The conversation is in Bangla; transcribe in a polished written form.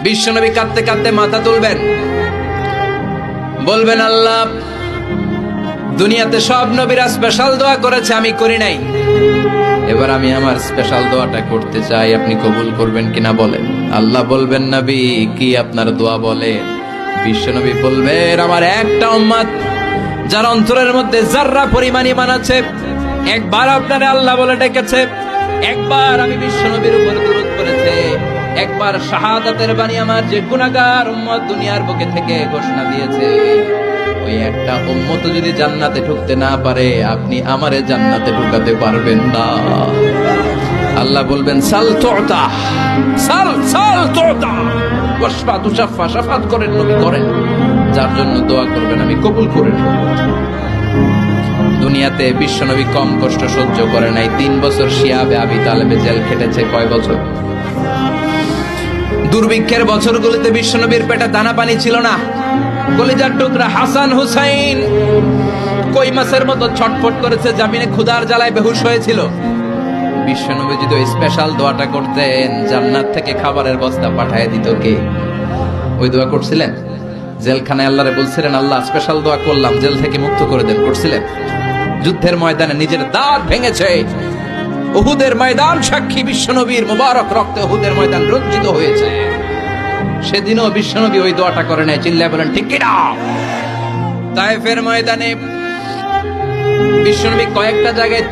বিশ্বনবী কাঁদতে কাঁদতে মাথা তুলবেন, বলবেন আল্লাহ, দুনিয়াতে সব নবীরা স্পেশাল দোয়া করেছে, আমি করি নাই, এবার আমি আমার স্পেশাল দোয়াটা করতে চাই, আপনি কবুল করবেন কিনা বলেন। আল্লাহ বলবেন, নবী কি আপনার দোয়া বলেন? বিশ্বনবী বলবেন, আমার একটা উম্মত যার অন্তরের মধ্যে যাররা পরিমাণ ঈমান আছে, একবার আপনারে আল্লাহ বলে ডেকেছে, একবার আমি বিশ্বনবীর উপর দুরূদ পড়েছে, একবার শাহাদাতের বাণী আমার যে গুনাহগার উম্মত দুনিয়ার বুকে থেকে ঘোষণা দিয়েছে, ওই একটা উম্মত যদি জান্নাতে ঢুকতে না পারে, আপনি আমারে জান্নাতে ঢুকাতে পারবেন না। আল্লাহ বলবেন, সাল তুতা, সাল সাল তুতা, ওয়াশফা তুশাফা, শাফাত করেন নবী করেন, যার জন্য দোয়া করবেন আমি কবুল করে নেব। দুনিয়াতে বিশ্বনবী কম কষ্ট সহ্য করে নাই। 3 বছর শিয়াবে আবি তালেবে জেল খেটেছে। কয় বছর? দুর্ভিক্ষের বছরগুলোতে বিশ্বনবীর পেটে দানা পানি ছিল না। কলিজার টুকরা হাসান হুসাইন কই মাছের মতো ছটফট করেছে, জামিনে ক্ষুধার জ্বালায় বেহুশ হয়েছিল। বিশ্বনবী যদি ওই স্পেশাল দোয়াটা করতেন, জান্নাত থেকে খাবারের বস্তা পাঠিয়ে দিত কে? ওই দোয়া করছিলেন? জেলখানায় আল্লাহরে বলছিলেন, আল্লাহ স্পেশাল দোয়া করলাম, জেল থেকে মুক্ত করে দেন, করছিলেন? যুদ্ধের ময়দানে নিজের দাঁত ভেঙেছে, উহুদের ময়দান সাক্ষী, বিশ্বনবীর মুবারক রক্তে উহুদের ময়দান রঞ্জিত হয়েছে। সেদিনও বিশ্বনবী ওই দোয়াটা করে নাই। চিল্লায় বলেন ঠিক কিনা? তায়েফের ময়দানে বিশ্বনবী কয়েকটা জায়গায়